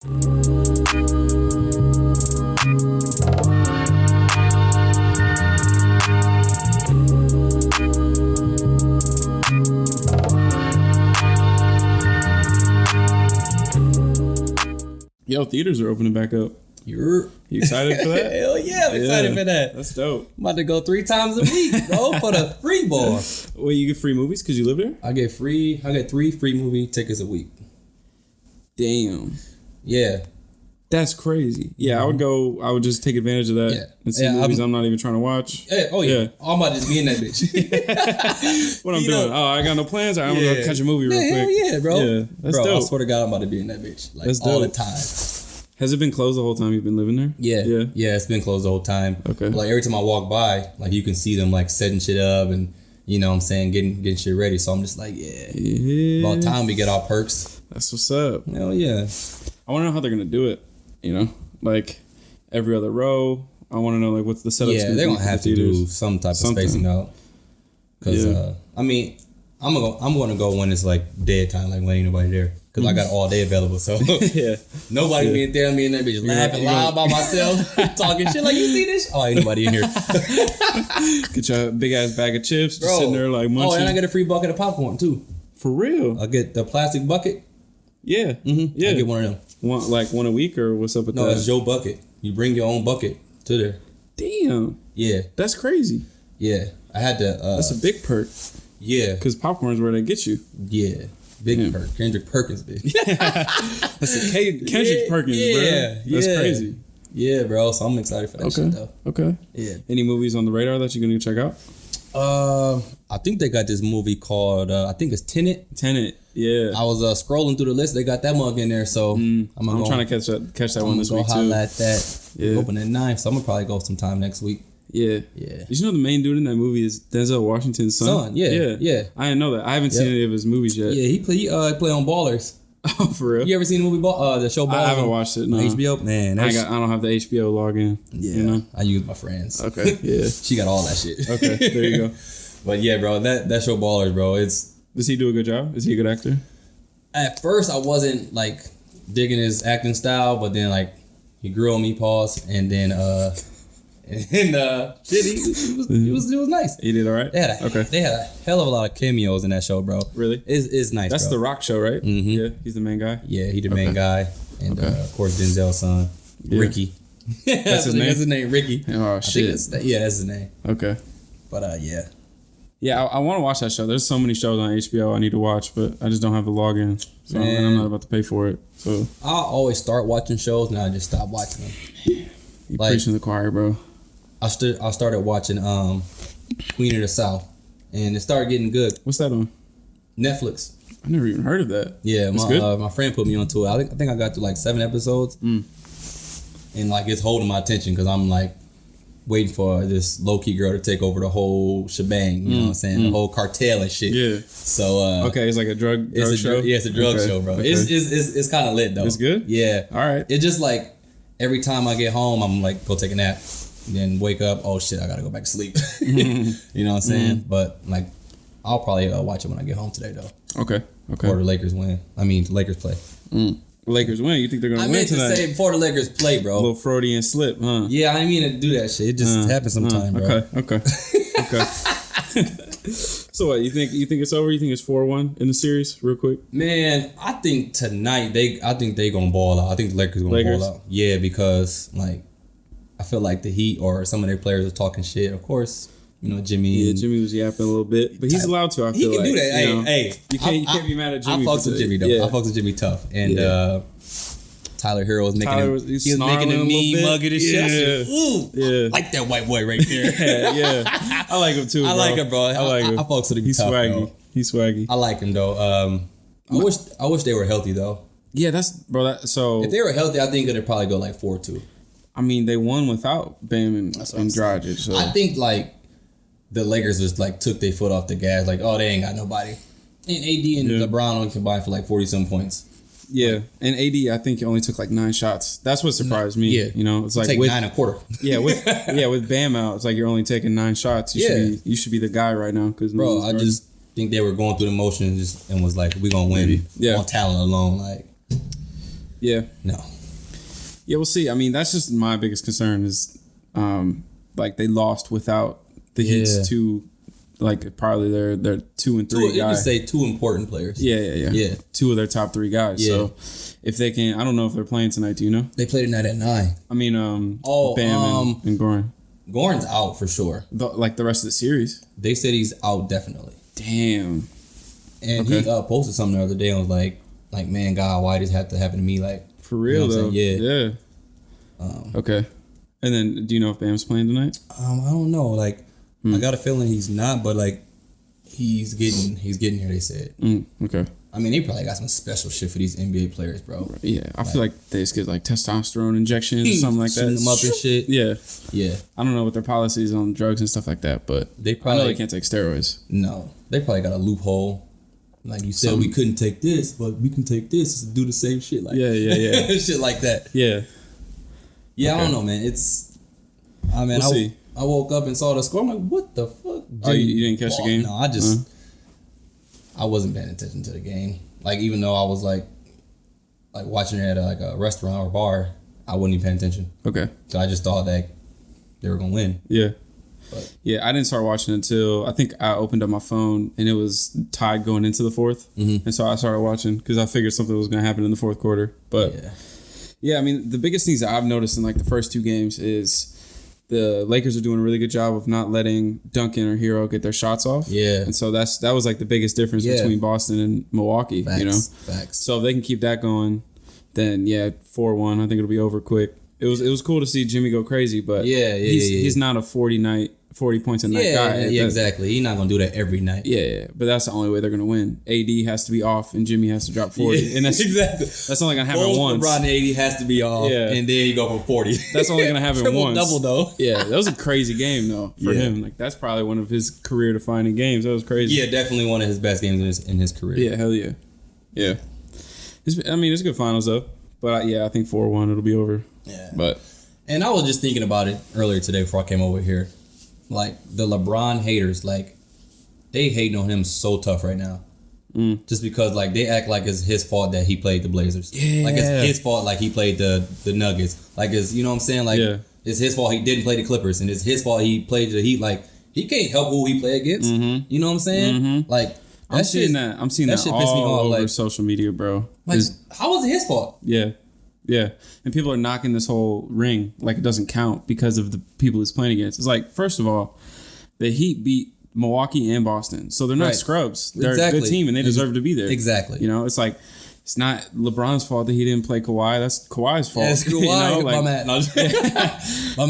Yo, theaters are opening back up. You excited for that? Hell yeah, I'm excited for that. That's dope. I'm about to go 3 times a week, bro, for the free ball. Wait, you get free movies because you live there? I get 3 free movie tickets a week. Damn. Yeah. That's crazy. Yeah, I would just take advantage of that and see movies I'm not even trying to watch. Hey, I'm about to just be in that bitch. What I'm doing? I got no plans. I'm going to catch a movie real quick. Hell yeah, bro. Yeah, that's dope. I swear to God, I'm about to be in that bitch. Like, all the time. Has it been closed the whole time you've been living there? Yeah, it's been closed the whole time. Okay. But like every time I walk by, like you can see them like setting shit up and you know what I'm saying, getting shit ready. So I'm just like, about time we get our perks. That's what's up. Hell yeah. I want to know how they're gonna do it. You know, like every other row. I want to know like what's the setup. Yeah, they're gonna have to do some type of spacing out. Cause I mean, I'm gonna go when it's like dead time, like when ain't nobody there. Cause I got all day available, so nobody being there, me and that bitch laughing loud by myself, talking shit like, you see this? Oh, ain't nobody in here. Get your big ass bag of chips, just sitting there like munching. Oh, and I get a free bucket of popcorn too. For real? I get the plastic bucket. Yeah, yeah. I get one of them. One a week or what's up with that? No, it's your bucket. You bring your own bucket to there. Damn. Yeah. That's crazy. Yeah, I had to. That's a big perk. Yeah, because popcorn's where they get you. Yeah. Big perk. Kendrick Perkins, bitch. That's Kendrick Perkins, bro. That's crazy. Yeah, bro. So I'm excited for that shit, though. Okay. Yeah. Any movies on the radar that you're going to check out? I think they got this movie called, I think it's Tenet. Yeah. I was scrolling through the list. They got that mug in there, so I'm trying to catch that one this week, too. I'm going to holla at that. Yeah. Open at 9, so I'm going to probably go sometime next week. Yeah. Did you know the main dude in that movie is Denzel Washington's son? Yeah. I didn't know that. I haven't seen any of his movies yet. Yeah, he play on Ballers. Oh, for real? You ever seen the movie the show Ballers? I haven't watched it. No. HBO. Man, I don't have the HBO login. Yeah, you know? I use my friends. Okay. Yeah. She got all that shit. Okay. There you go. But yeah, bro, that show Ballers, bro. Does he do a good job? Is he a good actor? At first, I wasn't like digging his acting style, but then like he grew on me, and then shit, it was nice. He did all right. They had a hell of a lot of cameos in that show, bro. Really? It's nice. That's bro. The Rock show, right? Mm-hmm. Yeah, he's the main guy. Yeah, he's the main guy, and of course Denzel's son, Ricky. That's his name. That's his name, Ricky. Oh shit. That's his name. Okay. But yeah. Yeah, I want to watch that show. There's so many shows on HBO I need to watch, but I just don't have the login, so and I'm not about to pay for it. So I always start watching shows, and I just stop watching them. You preaching the choir, bro. I started watching Queen of the South, and it started getting good. What's that on? Netflix. I never even heard of that. Yeah, my friend put me onto it. I think I got to like 7 episodes, and like it's holding my attention because I'm like waiting for this low key girl to take over the whole shebang. You know what I'm saying? The whole cartel and shit. Yeah. So okay, it's like a drug show. Yeah, it's a drug show, bro. Okay. It's kind of lit though. It's good. Yeah. All right. It's just like every time I get home, I'm like go take a nap. Then wake up, oh shit, I gotta go back to sleep. You know what I'm saying? But like, I'll probably watch it when I get home today, though. Okay. Before the Lakers win. I mean, the Lakers play. Lakers win? You think they're gonna win tonight? I meant to say before the Lakers play, bro. A little Freudian slip, huh? Yeah, I didn't mean to do that shit. It just happens sometime, bro. Okay. So what? You think it's over? You think it's 4-1 in the series? Real quick. Man, I think tonight they gonna ball out. I think the Lakers gonna ball out. Yeah, because like. I feel like the Heat or some of their players are talking shit. Of course, you know Jimmy. Yeah, Jimmy was yapping a little bit, but he's allowed to. I feel like he can do that. Hey, you can't be mad at Jimmy. I fucks with Jimmy though. Yeah. I fucks with Jimmy tough, and Tyler Hero was making him. He was making him mean mug of the shit. Ooh, I like that white boy right there. Yeah, I like him too. Bro. I like him, bro. I like him. I fucks with him. He's tough, swaggy. Bro. He's swaggy. I like him though. I wish they were healthy though. Yeah, so if they were healthy, I think it'd probably go like 4-2. I mean, they won without Bam and Dragic. So. I think like the Lakers just like took their foot off the gas. Like, oh, they ain't got nobody. And AD and LeBron only combined for like 40-some points. Yeah, and AD I think he only took like 9 shots. That's what surprised me. Yeah, you know, it's like take 9.25. Yeah, with Bam out, it's like you're only taking 9 shots. You should be the guy right now. Cause bro, I just think they were going through the motions and was like, we gonna win on talent alone. Like, Yeah. No. Yeah, we'll see. I mean, that's just my biggest concern is, like they lost without the Heat's two, like probably their 2 and 3 guys. You just say 2 important players. Yeah. 2 of their top 3 guys. Yeah. So if they can, I don't know if they're playing tonight. Do you know? They play tonight at 9. I mean, Bam and Goran. Goran's out for sure. Like the rest of the series. They said he's out definitely. Damn. And he posted something the other day and was like, man, God, why does this have to happen to me? Like, for real though. Yeah. Okay. And then, do you know if Bam's playing tonight? I don't know. Like, I got a feeling he's not, but like, he's getting here. They said. Okay. I mean, they probably got some special shit for these NBA players, bro. Yeah, I feel like they just get like testosterone injections or something like that. Them up and shit. Yeah. I don't know what their policies on drugs and stuff like that, but they probably, I know they can't take steroids. No, they probably got a loophole. Like you said, we couldn't take this, but we can take this to do the same shit. Like shit like that. Yeah. Yeah, okay. I don't know, man. We'll see. I woke up and saw the score. I'm like, what the fuck? Oh, you didn't catch the game? No, I wasn't paying attention to the game. Like, even though I was like watching it at a restaurant or bar, I wasn't even paying attention. Okay. So I just thought that they were gonna win. Yeah. Yeah, I didn't start watching until I think I opened up my phone and it was tied going into the fourth, and so I started watching because I figured something was gonna happen in the fourth quarter. But yeah, I mean, the biggest things that I've noticed in like the first 2 games is the Lakers are doing a really good job of not letting Duncan or Hero get their shots off. Yeah. And so that was like the biggest difference between Boston and Milwaukee, Facts. you know? Facts. So if they can keep that going, then 4-1, I think it'll be over quick. It was cool to see Jimmy go crazy, but he's not a 40 points a night guy. Yeah, exactly. He's not going to do that every night. Yeah, but that's the only way they're going to win. AD has to be off and Jimmy has to drop 40. And that's exactly. That's only going to happen once. LeBron and AD has to be off and then he go for 40. That's only going to happen once. Double though. Yeah, that was a crazy game though for him. Like that's probably one of his career defining games. That was crazy. Yeah, definitely one of his best games in his career. Yeah, hell yeah. Yeah. It's a good finals though. But I think 4-1 it'll be over. Yeah. And I was just thinking about it earlier today before I came over here. Like, the LeBron haters, like, they hating on him so tough right now. Just because, like, they act like it's his fault that he played the Blazers. Yeah. Like, it's his fault, like, he played the Nuggets. Like, it's, you know what I'm saying? Like, it's his fault he didn't play the Clippers. And it's his fault he played the Heat. Like, he can't help who he play against. You know what I'm saying? Like, I'm seeing that shit all over like, social media, bro. Like, how was it his fault? Yeah. And people are knocking this whole ring like it doesn't count because of the people he's playing against. It's like, first of all, the Heat beat Milwaukee and Boston. So they're not scrubs. They're a good team and they deserve to be there. Exactly. You know, it's like, it's not LeBron's fault that he didn't play Kawhi. That's Kawhi's fault. Yeah, it's Kawhi. You know, like, my man.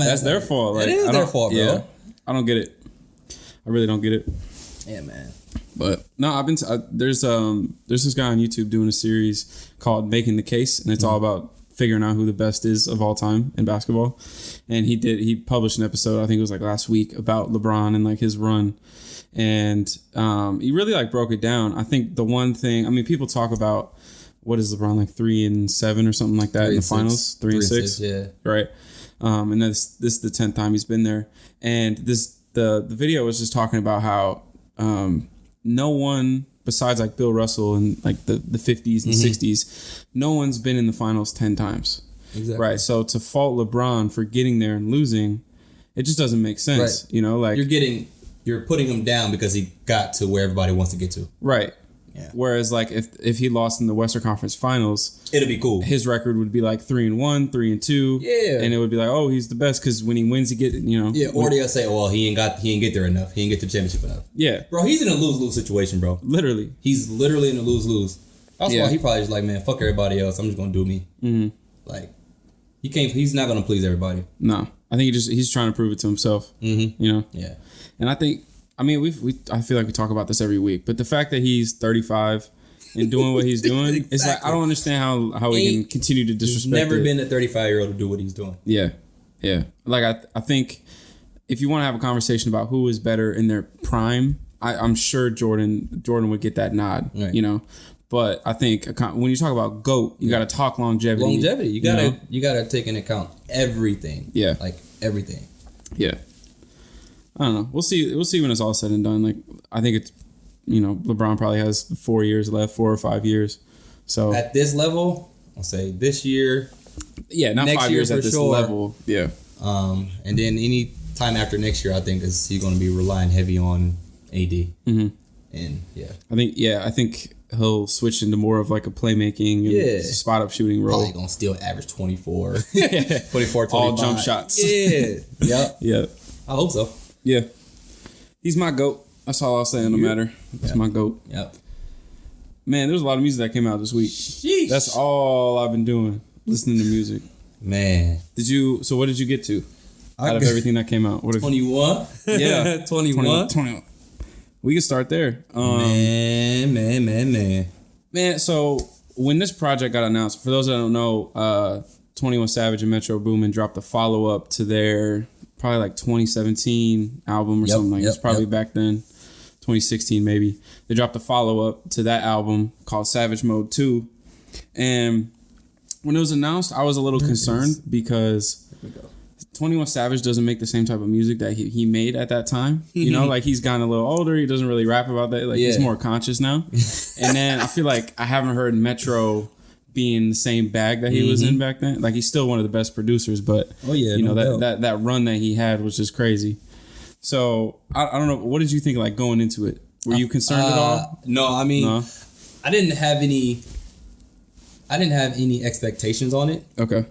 That's their fault. Like, it is their fault, bro. Yeah, I don't get it. I really don't get it. Yeah, man. But no, there's this guy on YouTube doing a series called Making the Case, and it's all about figuring out who the best is of all time in basketball. And he published an episode, I think it was like last week, about LeBron and like his run. And he really like broke it down. I think the one thing, I mean, people talk about what is LeBron, like 3-7 or something like that in the finals, 3-6, yeah, right. And this is the 10th time he's been there. And the video was just talking about how no one besides like Bill Russell and like the 50s and 60s, no one's been in the finals 10 times. Exactly. Right. So to fault LeBron for getting there and losing, it just doesn't make sense. Right. You know, like you're putting him down because he got to where everybody wants to get to. Right. Yeah. Whereas like if he lost in the Western Conference Finals, it'd be cool. His record would be like 3-1, 3-2. Yeah. And it would be like, oh, he's the best because when he wins, he get, you know. Yeah. Or they'll say, well, he ain't get there enough. He ain't get to the championship enough. Yeah. Bro, he's in a lose-lose situation, bro. Literally. He's literally in a lose-lose. That's why he probably just like, man, fuck everybody else. I'm just gonna do me. Like, he's not gonna please everybody. No. I think he's trying to prove it to himself. You know. Yeah. And I think, I mean, I feel like we talk about this every week, but the fact that he's 35 and doing what he's doing, exactly. It's like I don't understand how he can continue to disrespect. There's never been a 35-year-old to do what he's doing. Yeah, yeah. Like I think if you want to have a conversation about who is better in their prime, I'm sure Jordan would get that nod. Right. You know, but I think when you talk about GOAT, you got to talk longevity. You gotta take into account everything. Yeah, like everything. Yeah. I don't know. We'll see when it's all said and done. Like, I think it's, you know, LeBron probably has 4 years left, 4 or 5 years. So at this level, I'll say this year. Yeah, not next 5 years at this level. Yeah. And then any time after next year, I think he's going to be relying heavy on AD. Mm-hmm. And I think he'll switch into more of like a playmaking and spot up shooting role. Probably going to still average 24. 24, 25. All jump shots. Yeah. Yep. Yeah. I hope so. Yeah. He's my GOAT. That's all I'll say on the matter. He's my GOAT. Yep. Man, there's a lot of music that came out this week. Sheesh. That's all I've been doing. Listening to music. Man. So what did you get to out of everything that came out? 21? Yeah. 21. We can start there. Man, so when this project got announced, for those that don't know, 21 Savage and Metro Boomin dropped a follow-up to their probably like 2017 album or something like that. It's probably back then, 2016 maybe. They dropped a follow-up to that album called Savage Mode 2. And when it was announced, I was a little concerned because 21 Savage doesn't make the same type of music that he made at that time. You know, like he's gotten a little older. He doesn't really rap about that. Like he's more conscious now. And then I feel like I haven't heard Metro be in the same bag that he was in back then. Like he's still one of the best producers, but that run that he had was just crazy. So I don't know. What did you think like going into it? Were you concerned at all? No, I mean, I didn't have any expectations on it. Okay.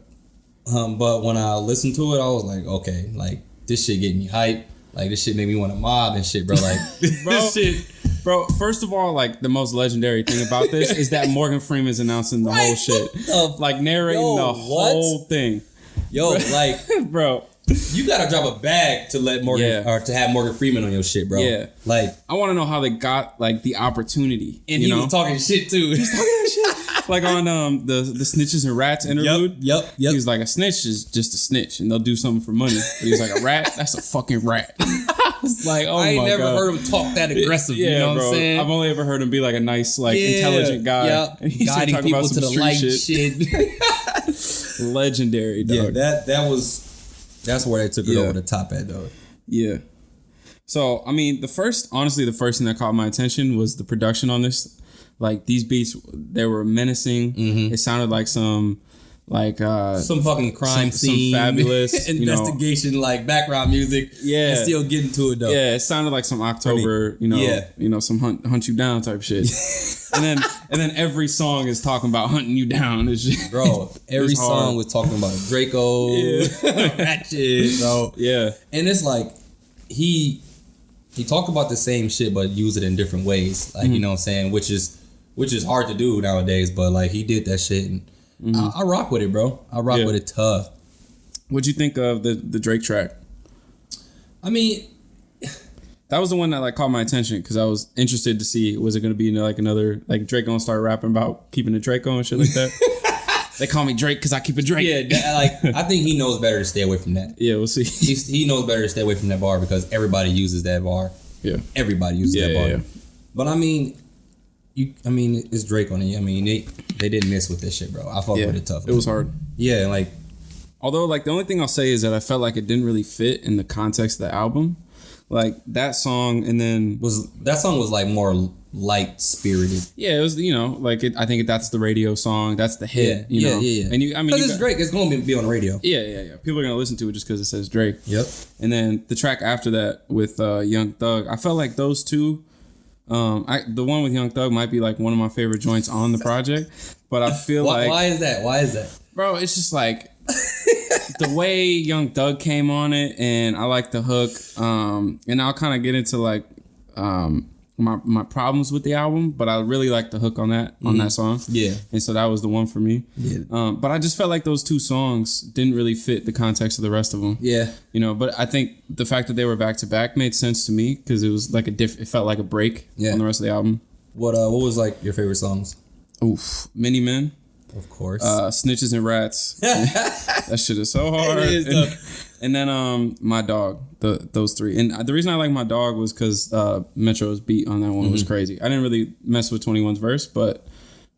But when I listened to it, I was like, okay, like this shit get me hype. Like this shit made me want to mob and shit, bro. Like this shit. Bro, first of all, like the most legendary thing about this is that Morgan Freeman's announcing the whole shit. Like narrating the whole thing. Yo, like bro. You gotta drop a bag to let Morgan or to have Morgan Freeman on your shit, bro. Yeah. Like I wanna know how they got like the opportunity. And he was talking shit too. He's talking shit. Like on the Snitches and Rats interlude. Yep. He was like, a snitch is just a snitch and they'll do something for money. But he was like, a rat? That's a fucking rat. It's like, oh my God. I ain't never heard him talk that aggressive. You know what I'm saying? I've only ever heard him be like a nice, like intelligent guy. Yep. And he's guiding people about to the light shit. Legendary, dog. Yeah, that's where they took it over the top at, though. Yeah. So, I mean, the first thing that caught my attention was the production on this. Like, these beats, they were menacing. Mm-hmm. It sounded like some fucking crime scene, some fabulous investigation, like background music. Yeah, and still getting to it though. Yeah, it sounded like some October, some hunt you down type shit. and then every song is talking about hunting you down. It's just, bro, every song was talking about Draco, Ratchet, bro. Yeah, and it's like he talked about the same shit but use it in different ways. Like you know what I'm saying, which is hard to do nowadays. But like he did that shit and. Mm-hmm. I rock with it, bro. I rock with it tough. What'd you think of the Drake track? I mean, that was the one that like caught my attention because I was interested to see was it going to be like another like Drake gonna start rapping about keeping a Draco and shit like that. They call me Drake because I keep a Drake. Yeah, like I think he knows better to stay away from that. Yeah, we'll see. He knows better to stay away from that bar because everybody uses that bar. Yeah, everybody uses that bar. Yeah. But I mean. It's Drake on it. I mean, they didn't miss with this shit, bro. I fuck with it tough. It was hard. Yeah, like... Although, like, the only thing I'll say is that I felt like it didn't really fit in the context of the album. Like, that song and then... That song was, like, more light-spirited. Yeah, it was, I think that's the radio song. That's the hit, Yeah. And because it's Drake. It's going to be on the radio. Yeah. People are going to listen to it just because it says Drake. Yep. And then the track after that with Young Thug, I felt like those two... the one with Young Thug might be like one of my favorite joints on the project, but I feel why is that? Bro, it's just like the way Young Thug came on it, and I like the hook. And I'll kind of get into like my problems with the album, but I really like the hook on that song. Yeah, and so that was the one for me. Yeah, but I just felt like those two songs didn't really fit the context of the rest of them. Yeah, but I think the fact that they were back to back made sense to me because it was like it felt like a break on the rest of the album. What was like your favorite songs? Oof, Many Men. Of course. Snitches and Rats. That shit is so hard. It is, and then My Dog. Those three. And the reason I like My Dog was because Metro's beat on that one was crazy. I didn't really mess with 21's verse, but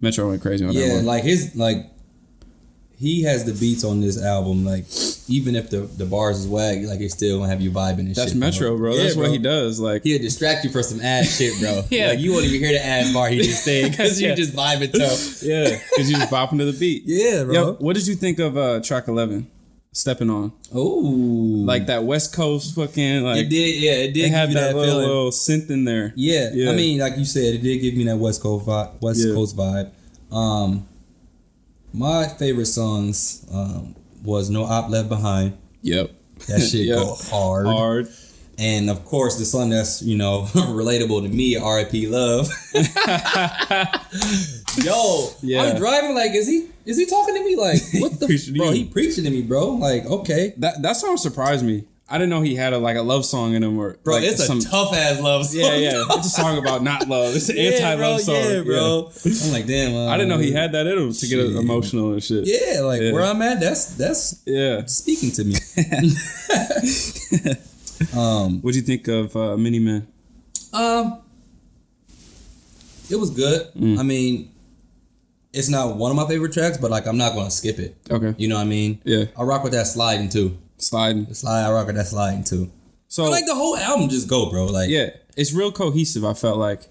Metro went crazy on that one. Yeah, like he has the beats on this album. Like, even if the bars is wag, like, it still gonna have you vibing and That's shit. That's Metro, bro. That's what he does. Like, he'll distract you for some ass shit, bro. Yeah. Like, you won't even hear the ass bar he just said because you just vibing to. Yeah, because you just bopping to the beat. Yeah, bro. Yo, what did you think of track 11? Stepping On. Oh, like that West Coast fucking like it did. Yeah, it did. It had give that you that little synth in there. Yeah. I mean, like you said, it did give me that West Coast vibe. My favorite songs was No Op Left Behind. Yep, that shit go hard. And of course, the song that's relatable to me, R.I.P. Love. Yo, I'm driving. Like, is he talking to me? Like, what the bro? He preaching to me, bro. Like, okay, that song surprised me. I didn't know he had a love song in him, or bro. Like it's a tough ass love song. Yeah. It's a song about not love. It's an anti-love song. Yeah, bro. I'm like, damn. I didn't know he had that in him to get emotional and shit. Yeah, like where I'm at, that's speaking to me. What'd you think of Mini Man? It was good. I mean, it's not one of my favorite tracks, but like I'm not gonna skip it. Okay. You know what I mean? Yeah. I rock with that sliding too. I rock with that sliding too. So like the whole album just go, bro. Like it's real cohesive. I felt like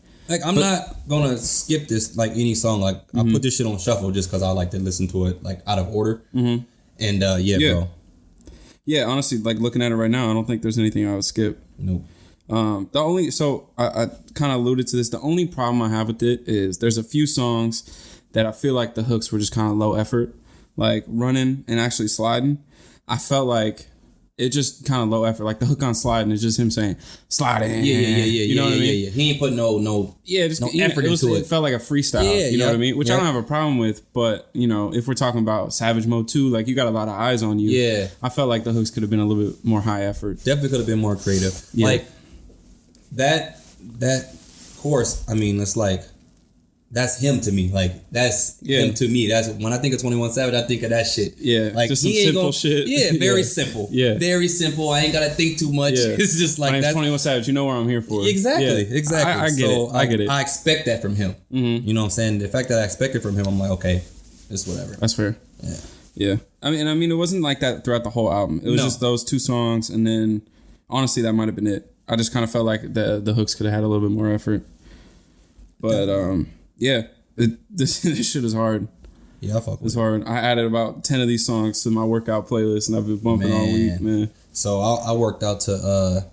I'm not gonna skip this like any song. Like I put this shit on shuffle just because I like to listen to it like out of order. Mm-hmm. And bro. Yeah, honestly, like looking at it right now, I don't think there's anything I would skip. Nope. I kind of alluded to this. The only problem I have with it is there's a few songs that I feel like the hooks were just kind of low effort, like Running and Actually Sliding. I felt like it just kind of low effort. Like the hook on Sliding is just him saying sliding. Yeah. You know what I mean? Yeah. He ain't put no effort into it. It felt like a freestyle. Yeah, you know what I mean? Which I don't have a problem with. But if we're talking about Savage Mode 2, like you got a lot of eyes on you. Yeah. I felt like the hooks could have been a little bit more high effort. Definitely could have been more creative. Yeah. Like that chorus. I mean, it's like. That's him to me. Like, that's him to me. That's when I think of 21 Savage, I think of that shit. Yeah. Like, just some simple shit. Yeah, very simple. Yeah. Very simple. I ain't got to think too much. Yeah. It's just like my name's 21 Savage. You know what I'm here for. Exactly. Yeah. Exactly. I get it. I get it. I expect that from him. Mm-hmm. You know what I'm saying? The fact that I expect it from him, I'm like, okay, it's whatever. That's fair. Yeah. Yeah. I mean, it wasn't like that throughout the whole album. It was just those two songs. And then, honestly, that might have been it. I just kind of felt like the hooks could have had a little bit more effort. But, yeah. This shit is hard. Yeah, I fuck with it. It's hard. I added about 10 of these songs to my workout playlist, and I've been bumping all week, man. So I worked out to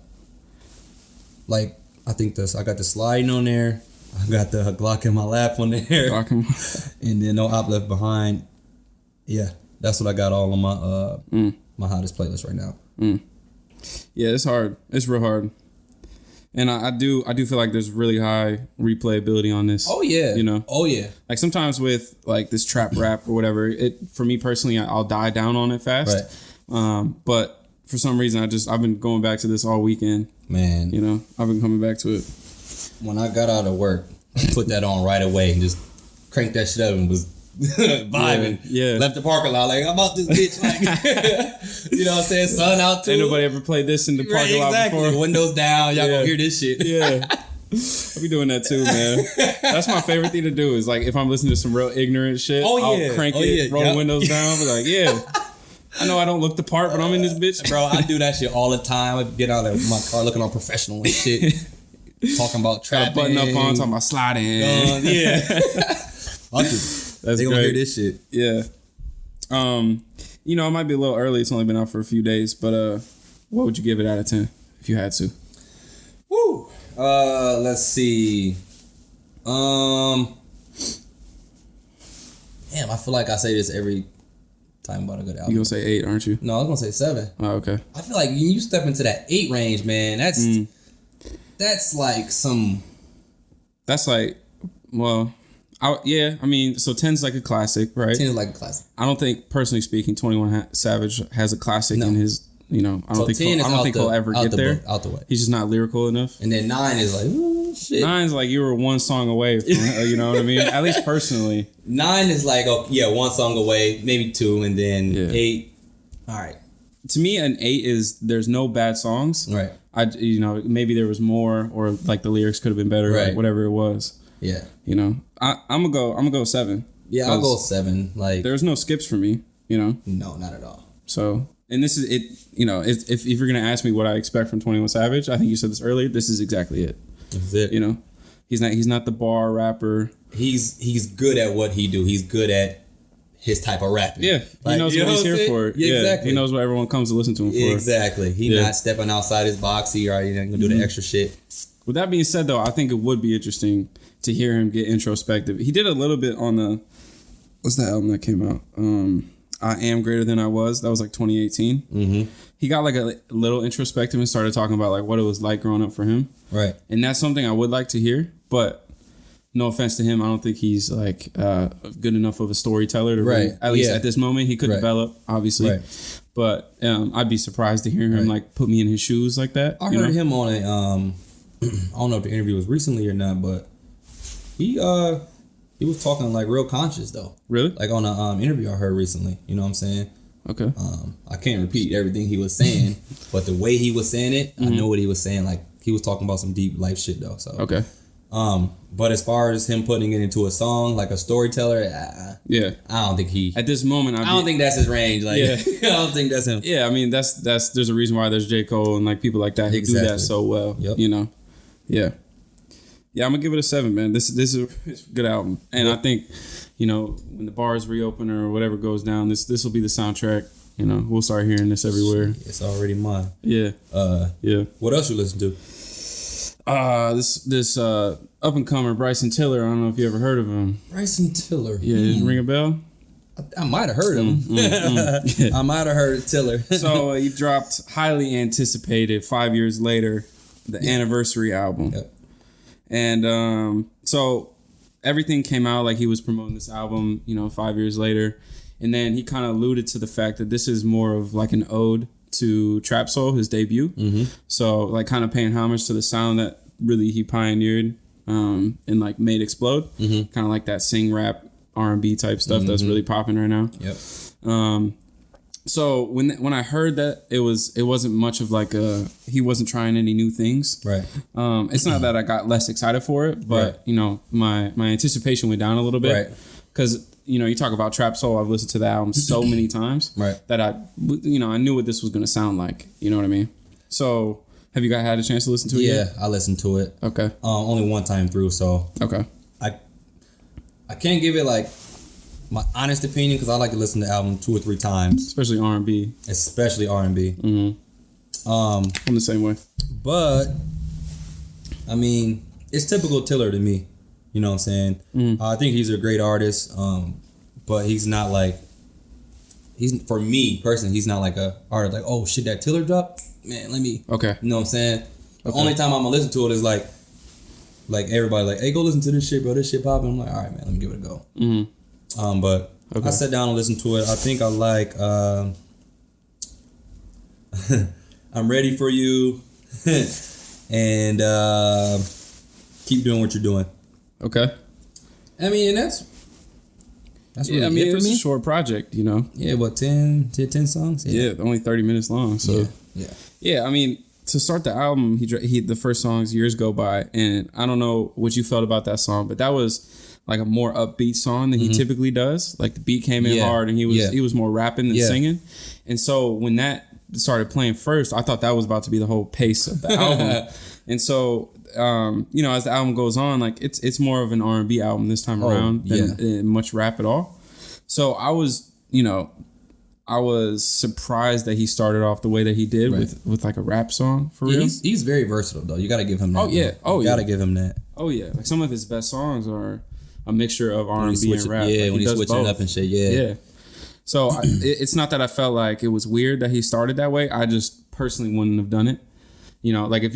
I got the Sliding on there. I got the Glock in my lap on there. And then No Op Left Behind. Yeah, that's what I got all on my my hottest playlist right now. Yeah, it's hard. It's real hard. And I do feel like there's really high replayability on this. Oh yeah. Oh yeah. Like sometimes with like this trap rap or whatever, for me personally, I'll die down on it fast. Right. But for some reason, I've been going back to this all weekend. Man. I've been coming back to it. When I got out of work, I put that on right away and just cranked that shit up and was vibing. Yeah. Left the parking lot like, I'm out this bitch. Like, you know what I'm saying? Sun out too. Ain't nobody ever played this in the parking lot before. Windows down. Y'all gonna hear this shit. Yeah. I'll be doing that too, man. That's my favorite thing to do is like if I'm listening to some real ignorant shit, I'll crank it, roll the windows down, be like, I know I don't look the part, but I'm in this bitch. Bro, I do that shit all the time. I get out of my car looking all professional and shit. Talking about trapping. Button up on, talking about sliding. Yeah. They gonna hear this shit. Yeah. It might be a little early. It's only been out for a few days, but what would you give it out of 10 if you had to? Woo. Let's see. Damn, I feel like I say this every time about a good album. You gonna say 8, aren't you? No, I was gonna say 7. Oh, okay. I feel like when you step into that 8 range, man, that's like some. That's like, well. so 10's like a classic, right? 10 is like a classic. I don't think, personally speaking, 21 Savage has a classic in his, I don't think he'll ever get there. Out the way. He's just not lyrical enough. And then 9 is like, ooh, shit. 9's like you were one song away from, you know what I mean? At least personally. 9 is like, one song away, maybe 2, and then 8. All right. To me, an 8 is there's no bad songs. Right. Maybe there was more, or like the lyrics could have been better, right? Like whatever it was. Yeah. I'm gonna go 7. Yeah, I'll go 7. Like there's no skips for me. You know? No, not at all. So, and this is it. You know, if you're gonna ask me what I expect from 21 Savage, I think you said this earlier. This is exactly it. That's it. You know, he's not the bar rapper. He's good at what he do. He's good at his type of rapping. Yeah, he knows what he's here for. Yeah, exactly. He knows what everyone comes to listen to him for. Exactly. He not stepping outside his box. He already gonna do the extra shit. With that being said, though, I think it would be interesting to hear him get introspective. He did a little bit on the what's that album that came out? I Am Greater Than I Was. That was like 2018. Mm-hmm. He got like a little introspective and started talking about like what it was like growing up for him. Right. And that's something I would like to hear, but no offense to him, I don't think he's like good enough of a storyteller to really, at least at this moment, he could develop, obviously. Right. But I'd be surprised to hear him like put me in his shoes like that. I heard him on a I don't know if the interview was recently or not, but he was talking like real conscious though. Really? Like on a interview I heard recently. You know what I'm saying? Okay. I can't repeat everything he was saying, but the way he was saying it, I know what he was saying. Like he was talking about some deep life shit though. So okay. But as far as him putting it into a song like a storyteller, I don't think he. At this moment, I don't think that's his range. Like, I don't think that's him. Yeah, I mean that's there's a reason why there's J. Cole and like people like that who do that so well. Yep. You know. Yeah. Yeah, I'm gonna give it a 7, man. This is a good album, and I think, you know, when the bars reopen or whatever goes down, this will be the soundtrack. You know, we'll start hearing this everywhere. It's already mine. Yeah. Yeah. What else you listen to? This up and comer Bryson Tiller. I don't know if you ever heard of him. Bryson Tiller. Yeah, does it ring a bell? I might have heard him. Yeah. I might have heard Tiller. So he dropped highly anticipated 5 years later, the anniversary album. Yep. And so everything came out like he was promoting this album, you know, 5 years later. And then he kind of alluded to the fact that this is more of like an ode to Trap Soul, his debut. Mm-hmm. So like kind of paying homage to the sound that really he pioneered and like made explode. Mm-hmm. Kind of like that sing rap R&B type stuff that's really popping right now. Yep. So when I heard that, it wasn't much of like he wasn't trying any new things. Right. It's not that I got less excited for it, but you know, my anticipation went down a little bit. Right. Because you know, you talk about Trap Soul, I've listened to the album so many times that I knew what this was going to sound like. You know what I mean? So have you guys had a chance to listen to it yet? Yeah, I listened to it. Okay. Only one time through, so okay. I can't give it like my honest opinion because I like to listen to the album 2 or 3 times, especially R&B. Mm-hmm. I'm the same way. But I mean, it's typical Tiller to me. You know what I'm saying? Mm-hmm. I think he's a great artist, but he's not like for me personally. He's not like a artist like, oh shit, that Tiller dropped, man. Let me. Okay. You know what I'm saying? The only time I'm gonna listen to it is like everybody like, hey, go listen to this shit, bro. This shit popping. I'm like, all right, man, let me give it a go. Mm-hmm. But I sat down and listened to it. I think I like I'm Ready For You and Keep Doing What You're Doing. Okay. I mean, and that's really it for me. It's a short project, you know. Yeah, what 10 songs? Yeah, only 30 minutes long. So yeah. I mean, to start the album, he the first songs Years Go By, and I don't know what you felt about that song, but that was like a more upbeat song than he typically does. Like the beat came in hard, and he was more rapping than singing. And so when that started playing first, I thought that was about to be the whole pace of the album. And so you know, as the album goes on, like it's more of an R&B album this time around than much rap at all. So I was surprised that he started off the way that he did with like a rap song for real. He's very versatile though. You got to give him that. You got to give him that. Oh yeah, like some of his best songs are a mixture of R&B and rap. Yeah, like, when he's switching it up and shit. Yeah. So it's not that I felt like it was weird that he started that way. I just personally wouldn't have done it. You know, like if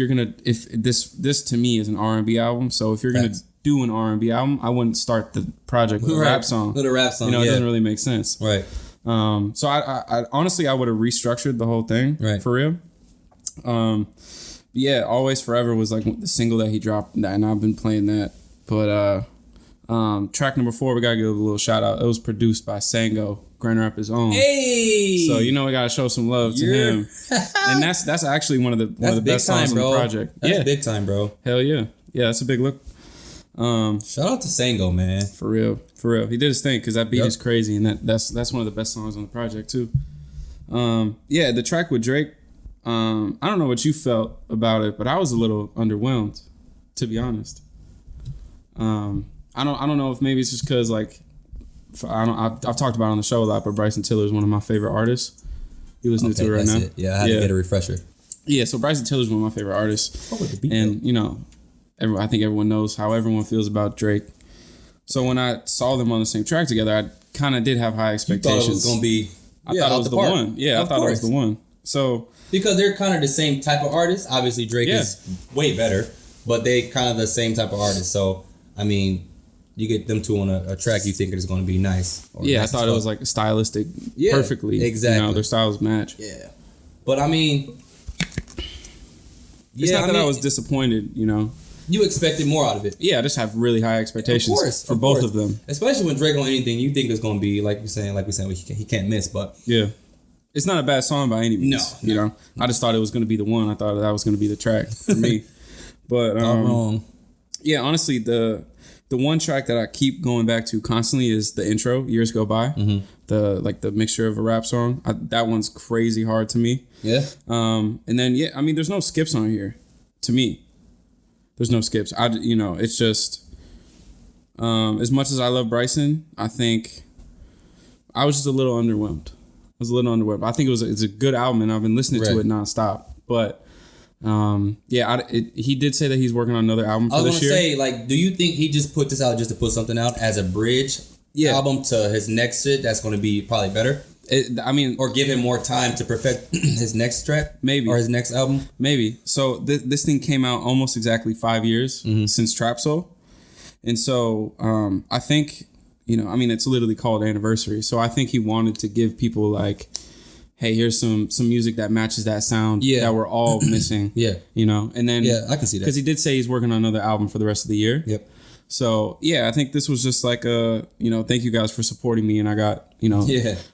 this to me is an R&B album, so if you're gonna do an R&B album, I wouldn't start the project with a rap song. With a rap song, you know, it doesn't really make sense. Right. So I honestly I would have restructured the whole thing for real. Yeah, Always Forever was like the single that he dropped, and I've been playing that. But track number 4, we gotta give a little shout out. It was produced by Sango, Grand Rapids' own. Hey, so you know we gotta show some love to him, and that's actually one of the best songs on the project. That's big time, bro. Hell yeah, that's a big look. Shout out to Sango, man, for real. For real, he did his thing because that beat is crazy, and that's one of the best songs on the project too. Yeah, the track with Drake. I don't know what you felt about it, but I was a little underwhelmed, to be honest. I don't know if maybe it's just because like I've talked about it on the show a lot, but Bryson Tiller is one of my favorite artists. You listening to it right now? It. Yeah, I had to get a refresher. Yeah, so Bryson Tiller is one of my favorite artists, and you know, I think everyone knows how everyone feels about Drake. So when I saw them on the same track together, I kind of did have high expectations. You thought it was gonna be? I thought it was the one. Yeah, I thought it was the one. So because they're kind of the same type of artist. Obviously, Drake is way better, but they kind of the same type of artist. So I mean, you get them two on a track, you think it's going to be nice. Yeah, nice I thought it was like stylistic perfectly. Exactly. You know, their styles match. Yeah. But I mean, it's not that I was disappointed, you know. You expected more out of it. Yeah, I just have really high expectations for both of them. Especially when Drake on anything, you think it's going to be, like we saying, he can't miss, but... Yeah. It's not a bad song by any means. No. You know, I just thought it was going to be the one. I thought that was going to be the track for me. But, I'm wrong. Yeah, honestly, the one track that I keep going back to constantly is the intro, Years Go By. Mm-hmm. The mixture of a rap song. That one's crazy hard to me. Yeah. And then, I mean, there's no skips on here, to me. There's no skips. It's just, as much as I love Bryson, I think I was just a little underwhelmed. I think it's a good album, and I've been listening to it nonstop. But he did say that he's working on another album for this year. I was gonna say, like, do you think he just put this out just to put something out as a bridge album to his next shit that's going to be probably better? Or give him more time to perfect his next track, maybe, or his next album, maybe. So this thing came out almost exactly 5 years since Trap Soul, and so I think it's literally called Anniversary. So I think he wanted to give people like, hey, here's some music that matches that sound that we're all missing. And then I can see that because he did say he's working on another album for the rest of the year. Yep. So I think this was just like thank you guys for supporting me, and I got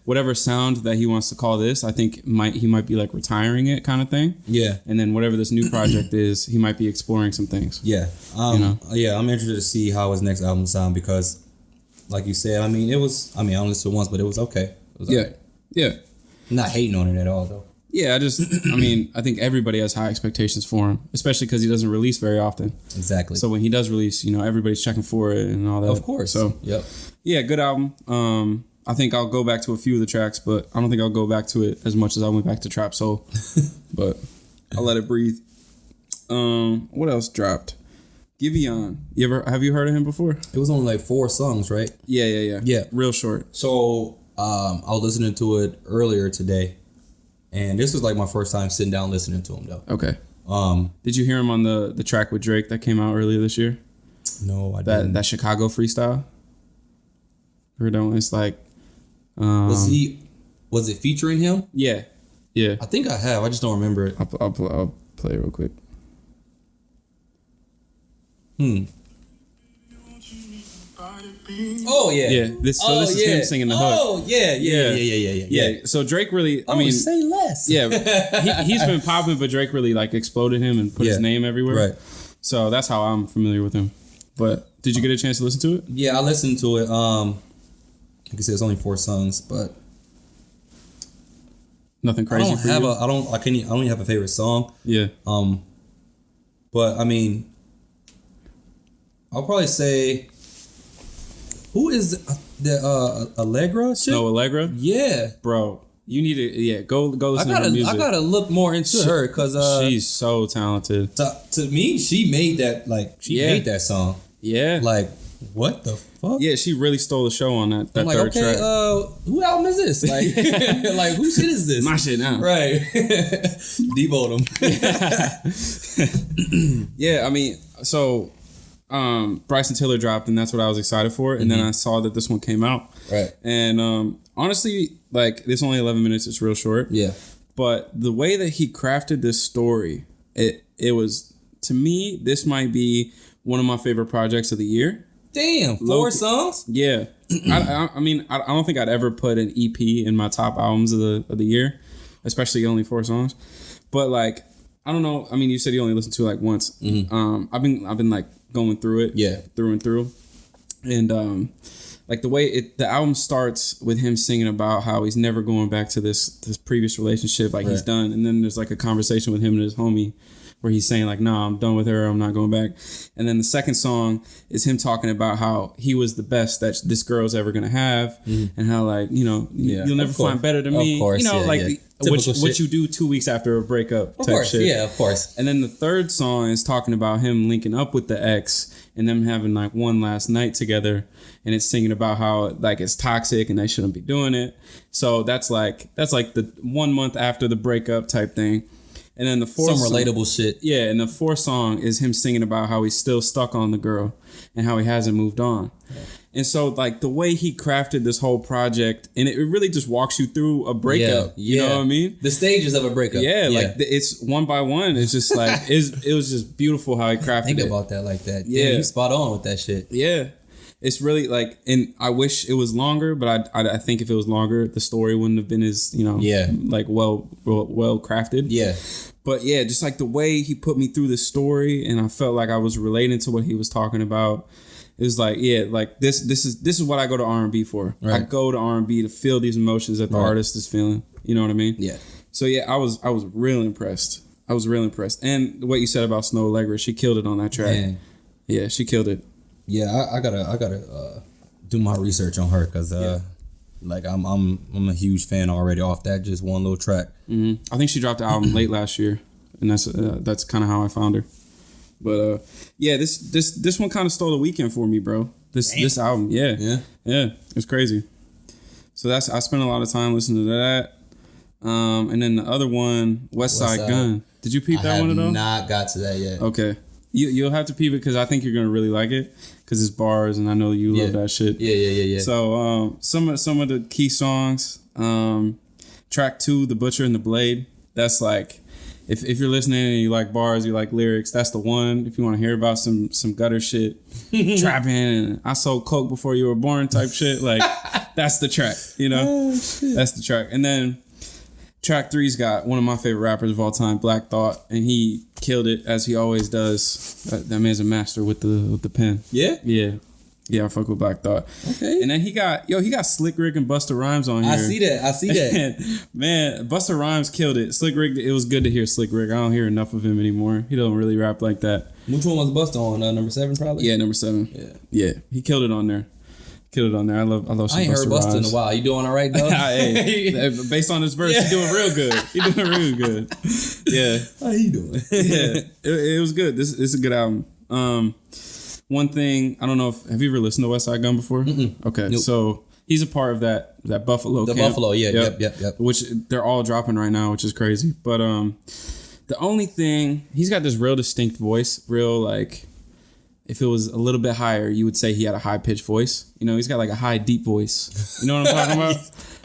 whatever sound that he wants to call this. I think he might be like retiring it kind of thing. Yeah. And then whatever this new project is, he might be exploring some things. Yeah. I'm interested to see how his next album sound because, like you said, I only listened to it once, but it was okay. It was okay. Yeah. I'm not hating on it at all though. Yeah, I think everybody has high expectations for him, especially because he doesn't release very often. Exactly. So when he does release, everybody's checking for it and all that. Of course. So, yeah, good album. I think I'll go back to a few of the tracks, but I don't think I'll go back to it as much as I went back to Trap Soul. But I'll let it breathe. What else dropped? Giveon. Have you heard of him before? It was only like 4 songs, right? Yeah. Real short. So I was listening to it earlier today. And this was like my first time sitting down listening to him though. Okay. Did you hear him on the track with Drake that came out earlier this year? No, I didn't. That Chicago freestyle? Heard that one? It's like was it featuring him? Yeah. I think I have. I just don't remember it. I'll play it real quick. Oh yeah. This is him singing the hook. Oh yeah. So Drake really, say less. Yeah, he's been popping, but Drake really like exploded him and put his name everywhere. Right. So that's how I'm familiar with him. But did you get a chance to listen to it? Yeah, I listened to it. Like I said, it's only 4 songs, but nothing crazy. I don't even have a favorite song. Yeah. But I'll probably say. Who is the Allegra? Snow Allegra? Yeah, bro. You need to go listen to her music. I gotta look more into her because she's so talented. To me, she made that made that song. Yeah, like what the fuck? Yeah, she really stole the show on that I'm like, third track. Who album is this? Like, like who shit is this? My shit now, right? Deboed him. Yeah, so. Bryson Tiller dropped, and that's what I was excited for. And then I saw that this one came out. Right. And honestly, like, it's only 11 minutes. It's real short. Yeah. But the way that he crafted this story, it was, to me, this might be one of my favorite projects of the year. Damn, 4 songs? Yeah. I don't think I'd ever put an EP in my top albums of the year, especially only 4 songs. But, like, I don't know. You said you only listened to it like once. Mm-hmm. I've been like, going through it, through and through, and like the way the album starts with him singing about how he's never going back to this previous relationship, like he's done. And then there's like a conversation with him and his homie where he's saying like, nah, I'm done with her, I'm not going back. And then the second song is him talking about how he was the best that this girl's ever gonna have, and how like, you know, you'll never find better than me. Of course, you know, what you do 2 weeks after a breakup type shit. Yeah, of course. And then the third song is talking about him linking up with the ex and them having like one last night together, and it's singing about how like it's toxic and they shouldn't be doing it. So that's like the 1 month after the breakup type thing. And then the fourth some relatable shit. Yeah, and the fourth song is him singing about how he's still stuck on the girl and how he hasn't moved on. Yeah. And so like the way he crafted this whole project, and it really just walks you through a breakup. You know what I mean? The stages of a breakup. Yeah, like it's one by one. It's just like it was just beautiful how he crafted it. Think about that like that. Yeah, you spot on with that shit. Yeah. It's really like, and I wish it was longer, but I think if it was longer, the story wouldn't have been as, you know, like well crafted. Yeah. But yeah, just like the way he put me through the story, and I felt like I was relating to what he was talking about. It was like, yeah, like this is what I go to R&B for. Right. I go to R&B to feel these emotions that the artist is feeling. You know what I mean? Yeah. So yeah, I was real impressed. I was real impressed. And what you said about Snow Allegra, she killed it on that track. Man. Yeah, she killed it. Yeah, I gotta do my research on her because like I'm a huge fan already off that just one little track. Mm-hmm. I think she dropped the album late last year, and that's kind of how I found her. But yeah, this one kind of stole the weekend for me, bro. This album, yeah, it's crazy. So I spent a lot of time listening to that. And then the other one, West Side Gun. Did you peep that one at all? I have not got to that yet. Okay. You'll have to peep it because I think you're gonna really like it because it's bars and I know you love that shit. Yeah. So some of the key songs, track 2, The Butcher and the Blade. That's like if you're listening and you like bars, you like lyrics, that's the one. If you want to hear about some gutter shit, trapping and I sold coke before you were born type shit, like that's the track. You know, that's the track. And then track 3's got one of my favorite rappers of all time, Black Thought, and he killed it as he always does. That man's a master with the pen. Yeah? Yeah, I fuck with Black Thought. Okay. And then he got Slick Rick and Busta Rhymes on here. I see that. Man, Busta Rhymes killed it. Slick Rick, it was good to hear Slick Rick. I don't hear enough of him anymore. He don't really rap like that. Which one was Busta on? Number 7 probably? Yeah, number 7. Yeah. He killed it on there. I love some I ain't heard Busta in a while. You doing all right, though? Hey, based on his verse, he's doing real good. He's doing real good. Yeah. How you doing? Yeah. It was good. This is a good album. One thing, I don't know have you ever listened to West Side Gun before? Mm-mm. Okay. Nope. So he's a part of that Buffalo camp. Buffalo, yeah. Yep. Which they're all dropping right now, which is crazy. But the only thing, he's got this real distinct voice, real like, if it was a little bit higher, you would say he had a high-pitched voice. You know, he's got like a high, deep voice. You know what I'm talking about?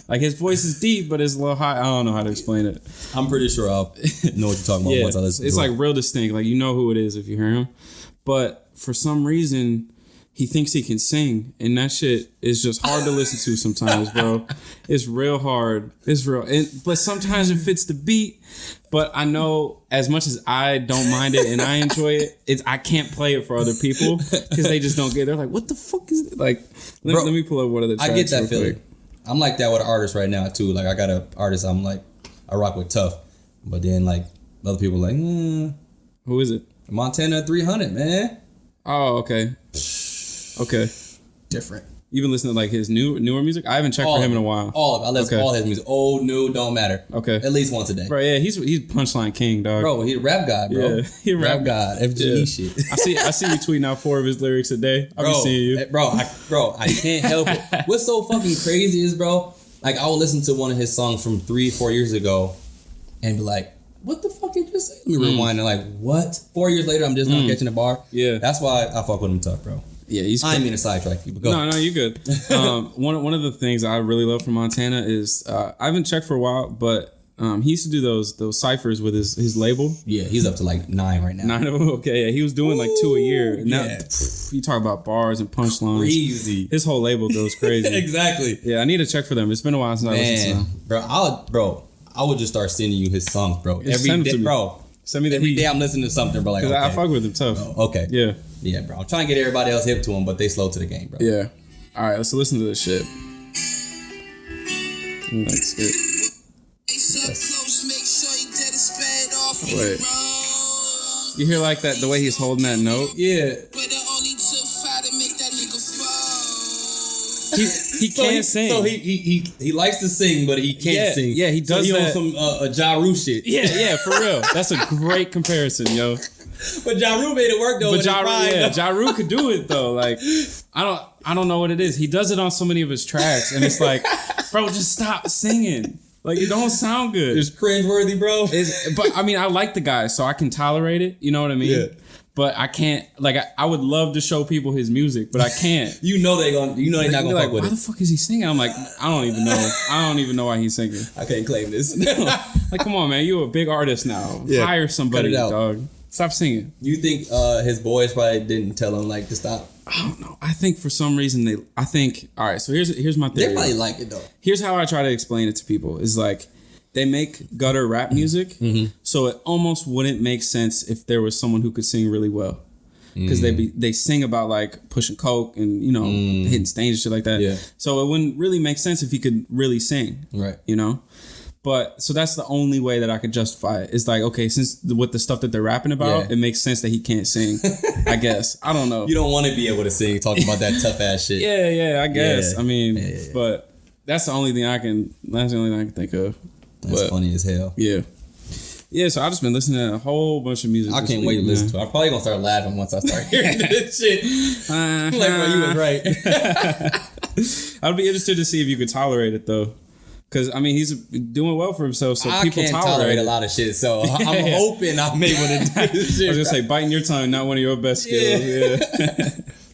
Like his voice is deep, but it's a little high. I don't know how to explain it. I'm pretty sure I'll know what you're talking about once I listen to it. It's like real distinct. Like you know who it is if you hear him. But for some reason, he thinks he can sing. And that shit is just hard to listen to sometimes, bro. It's real hard. But sometimes it fits the beat. But I know as much as I don't mind it and I enjoy it, I can't play it for other people because they just don't get it. They're like, what the fuck is it? Like, let me pull up one of the tracks. I get that feeling. I'm like that with an artist right now, too. Like, I got an artist I'm like, I rock with Tough. But then, like, other people are like, Who is it? Montana 300, man. Oh, okay. Okay. Different. You've been listening to like his newer music? I haven't checked for him in a while. I listen to all his music. Old, new, don't matter. Okay. At least once a day. Bro, yeah, he's punchline king, dog. Bro, he's a rap god, bro. Yeah, he rap god. FGE shit. I see you tweeting out 4 of his lyrics a day. I'll be seeing you. Bro, I can't help it. What's so fucking crazy is, bro, like I will listen to one of his songs from 3-4 years ago and be like, what the fuck you just say? Let me rewind and like, what? 4 years later, I'm just not catching the bar. Yeah. That's why I fuck with him tough, bro. Yeah, I ain't mean to sidetrack you, but go. No, you're good. One of the things I really love from Montana is I haven't checked for a while, but he used to do those ciphers with his label. Yeah, he's up to like 9 right now. 9 of them. Okay, yeah, he was doing like 2 a year. Now, you talk about bars and punchlines. Crazy. His whole label goes crazy. Exactly. Yeah, I need to check for them. It's been a while since I listened to them. I would just start sending you his songs, bro. Every day, bro. Send me every day I'm listening to something, bro. Like, I fuck with him tough. Bro, okay. Yeah, bro. I'm trying to get everybody else hip to him, but they slow to the game, bro. Yeah. All right, let's listen to this shit. That's good. Wait. You hear like that, the way he's holding that note? Yeah. He can't sing. So he likes to sing, but he can't sing. Yeah, he does so he that. on some Ja Rule shit. Yeah, for real. That's a great comparison, yo. But Ja Rule made it work though. But Ja Rule could do it though. Like, I don't know what it is. He does it on so many of his tracks, and it's like, bro, just stop singing. Like, it don't sound good. It's cringeworthy, bro. But I mean, I like the guy, so I can tolerate it. You know what I mean? Yeah. But I can't. Like, I would love to show people his music, but I can't. You know they not gonna like, fuck with why it. the fuck is he singing? I'm like, I don't even know. I don't even know why he's singing. I can't claim this. Like, come on, man. You're a big artist now. Yeah. Hire somebody, dog. Stop singing. You think his boys probably didn't tell him like to stop? I don't know. I think for some reason all right, so here's my theory. They probably like it though. Here's how I try to explain it to people. Is like, they make gutter rap music, so it almost wouldn't make sense if there was someone who could sing really well. Because they sing about like pushing coke and, you know, hitting stains and shit like that. Yeah. So it wouldn't really make sense if he could really sing. Right. You know? But so that's the only way that I could justify it. It's like, okay, since with the stuff that they're rapping about, it makes sense that he can't sing. I guess. I don't know. You don't want to be able to sing talking about that tough ass shit. Yeah, I guess. Yeah. I mean, but that's the only thing I can think of. That's funny as hell. Yeah. Yeah, so I've just been listening to a whole bunch of music. I can't wait to listen to it. I'm probably going to start laughing once I start hearing this shit. Like, bro, you was right. I'd be interested to see if you could tolerate it, though. Because, I mean, he's doing well for himself, so people tolerate a lot of shit, so I'm hoping I'm able to do this shit. I was going to say, biting your tongue, not one of your best skills. Yeah.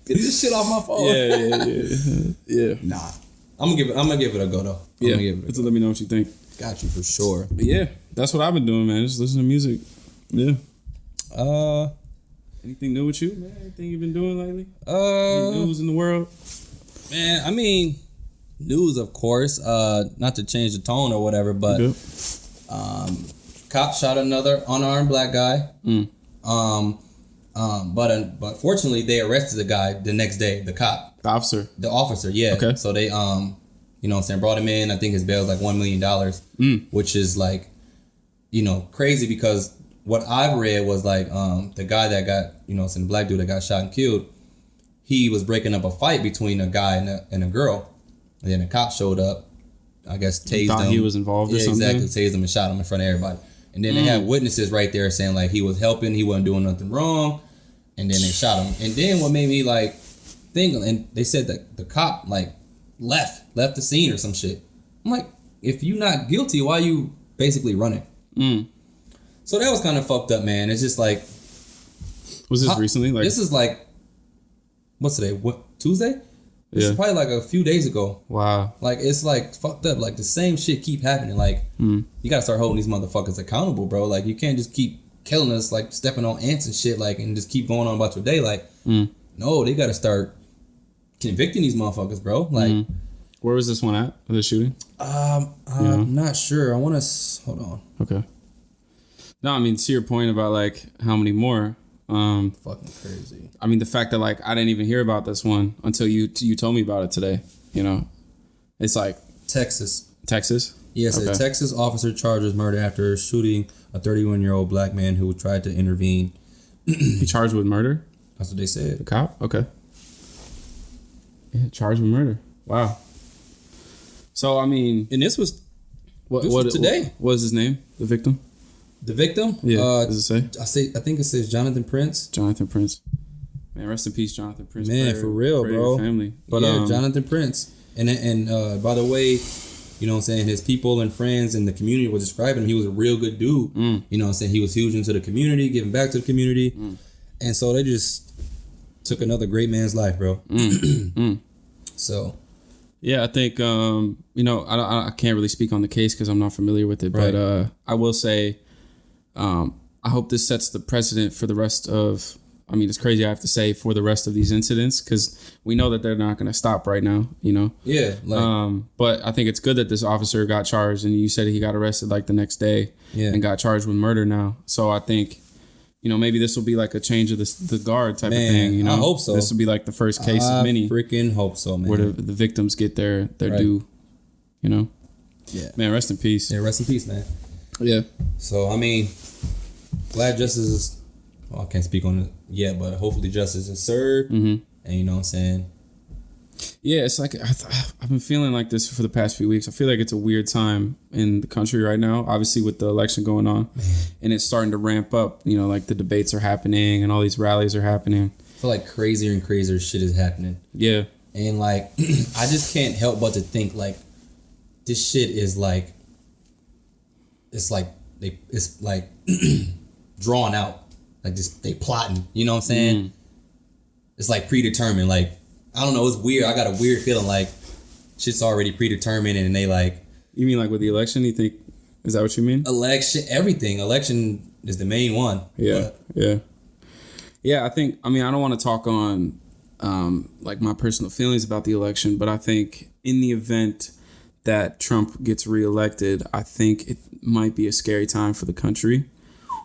Get this shit off my phone. Yeah. Nah. I'm gonna give it a go, though. Let me know what you think. Got you for sure. But yeah, that's what I've been doing, man. Just listen to music. Yeah. Anything new with you, man? Anything you've been doing lately? Any news in the world? Man, I mean, news, of course. Not to change the tone or whatever, but cops shot another unarmed black guy. But fortunately, they arrested the guy the next day. The cop, the officer. Yeah. Okay. So they you know what I'm saying, brought him in. I think his bail is like $1 million, which is like, you know, crazy because what I've read was like the guy that got, you know, some black dude that got shot and killed, he was breaking up a fight between a guy and a girl. And then the cops showed up, I guess tased him. Thought he was involved or something? Yeah, exactly. Tased him and shot him in front of everybody. And then they had witnesses right there saying like he was helping, he wasn't doing nothing wrong. And then they shot him. And then what made me like think, and they said that the cop like left the scene or some shit. I'm like, if you not guilty, why you basically running? So that was kind of fucked up, man. It's just like, was this recently? Like, this is like, what's today? What, Tuesday? This is probably like a few days ago. Wow. Like, it's like fucked up. Like the same shit keep happening. Like you gotta start holding these motherfuckers accountable, bro. Like you can't just keep killing us, like stepping on ants and shit, like, and just keep going on about your day. Like, no, they gotta start convicting these motherfuckers, bro. Like, where was this one at? The shooting? I'm not sure. I want to hold on. Okay. No, I mean, to your point about like how many more. Fucking crazy. I mean, the fact that like I didn't even hear about this one until you told me about it today. You know, it's like Texas. Yes, a Texas officer charges murder after shooting a 31-year-old black man who tried to intervene. He charged with murder? That's what they said. The cop? Okay. Yeah, charged with murder. Wow. So, I mean... And this was today. What was his name? The victim? The victim? Yeah. Does it say? I think it says Jonathan Prince. Jonathan Prince. Man, rest in peace, Jonathan Prince. Man, for real, bro. Family. But yeah, Jonathan Prince. And by the way, you know what I'm saying, his people and friends and the community were describing him. He was a real good dude. You know what I'm saying? He was huge into the community, giving back to the community. And so they just took another great man's life, bro. So... Yeah, I think, you know, I can't really speak on the case because I'm not familiar with it. Right. But I will say, I hope this sets the precedent for the rest of, I mean, it's crazy I have to say, for the rest of these incidents because we know that they're not going to stop right now, you know? Yeah. But I think it's good that this officer got charged and you said he got arrested like the next day and got charged with murder now. So I think, maybe this will be like a change of the guard type of thing. I hope so. This will be like the first case of many. Freaking hope so, man. Where the victims get their due. Yeah. Man, rest in peace. Yeah, rest in peace, man. Yeah. So I mean, glad justice is. Well, I can't speak on it yet, but hopefully justice is served. Mm-hmm. And you know what I'm saying. Yeah, it's like I've been feeling like this for the past few weeks. I feel like it's a weird time in the country right now, obviously with the election going on, and it's starting to ramp up. Like the debates are happening and all these rallies are happening. I feel like crazier and crazier shit is happening. Yeah. And like, I just can't help but to think like, this shit is like, it's like drawn out, like just they plotting. You know what I'm saying? It's like predetermined. Like, I don't know. It's weird. I got a weird feeling like shit's already predetermined, and they like. You mean like with the election? You think is that what you mean? Election, everything. Election is the main one. Yeah, yeah. I think. I mean, I don't want to talk on like my personal feelings about the election, but I think in the event that Trump gets reelected, I think it might be a scary time for the country,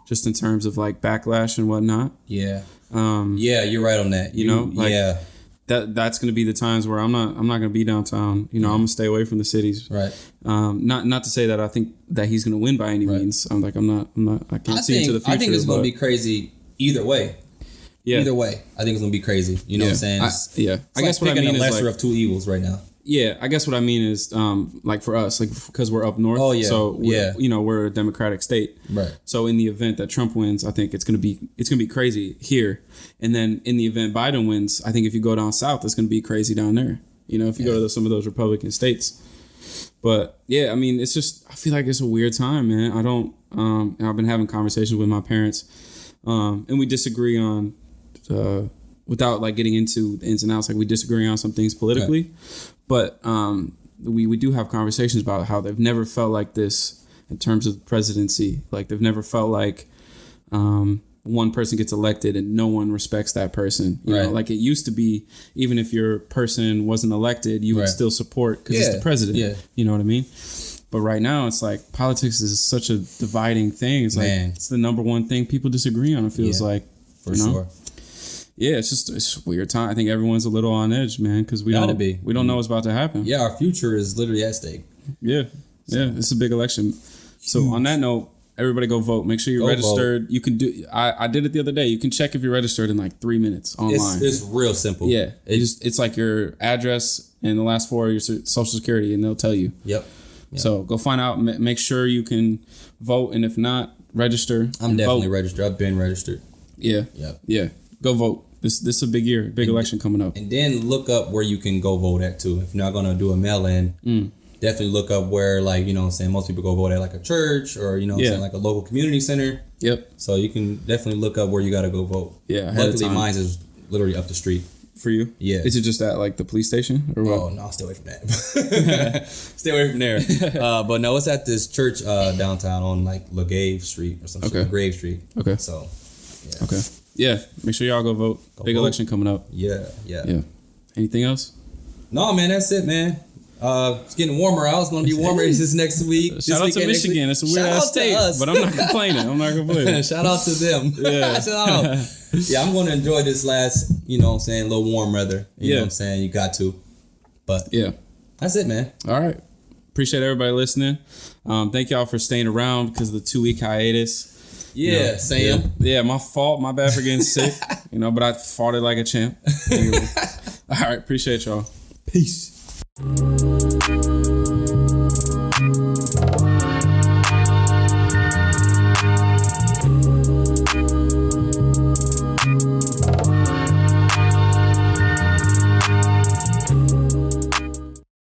just in terms of like backlash and whatnot. Yeah. Yeah, you're right on that. Yeah. That's going to be the times where I'm not going to be downtown. I'm going to stay away from the cities. Right. Not to say that I think that he's going to win by any means. I'm not. I can't see into the future. I think it's going to be crazy either way. Yeah. Either way, I think it's going to be crazy. You know what I'm saying? I guess what I mean is the lesser of two evils right now. Yeah, I guess what I mean is, like for us, like because we're up north. Oh yeah. So we're a democratic state. Right. So in the event that Trump wins, I think it's gonna be crazy here, and then in the event Biden wins, I think if you go down south, it's gonna be crazy down there. If you go to some of those Republican states. But yeah, I mean, it's just I feel like it's a weird time, man. I don't. I've been having conversations with my parents, and we disagree on. Without like getting into the ins and outs, like we disagree on some things politically. Right. But we do have conversations about how they've never felt like this in terms of presidency. Like they've never felt like one person gets elected and no one respects that person. You know, like it used to be, even if your person wasn't elected, you would still support because it's the president. Yeah. You know what I mean? But right now, it's like politics is such a dividing thing. It's like it's the number one thing people disagree on. It feels like for sure. Yeah, it's a weird time. I think everyone's a little on edge, man, because we don't know what's about to happen. Yeah, our future is literally at stake. Yeah, it's a big election. So on that note, everybody go vote. Make sure you're registered. Vote. You can do. I did it the other day. You can check if you're registered in like 3 minutes online. It's real simple. Yeah, it's like your address and the last four of your social security, and they'll tell you. Yep. So go find out. Make sure you can vote, and if not, register. I'm definitely registered. I've been registered. Yeah. Yep. Yeah. Go vote. This is a big year, big election coming up. And then look up where you can go vote at too. If you're not gonna do a mail-in, definitely look up where, like, you know what I'm saying, most people go vote at like a church or, you know what I'm saying, like a local community center. Yep. So you can definitely look up where you gotta go vote. Yeah. Luckily mine is literally up the street. For you? Yeah. Is it just at like the police station or what? Oh no, stay away from that. Stay away from there. But no, it's at this church downtown on like LaGave Street or something. Okay. Grave Street. Okay. So yeah. Okay. Yeah, make sure y'all go vote. Big election coming up. Yeah. Anything else? No, man, that's it, man. It's getting warmer out. It's going to be warmer this next week. Shout out to Michigan. It's a weird ass state, but I'm not complaining. Shout out to them. Yeah. Shout out. Yeah, I'm going to enjoy this last, you know what I'm saying, a little warm weather. You know what I'm saying? You got to. But yeah, that's it, man. All right. Appreciate everybody listening. Thank y'all for staying around because of the 2-week hiatus. Yeah, Sam. Yeah, my fault. My bad for getting sick. But I fought it like a champ. Anyway. All right, appreciate y'all. Peace.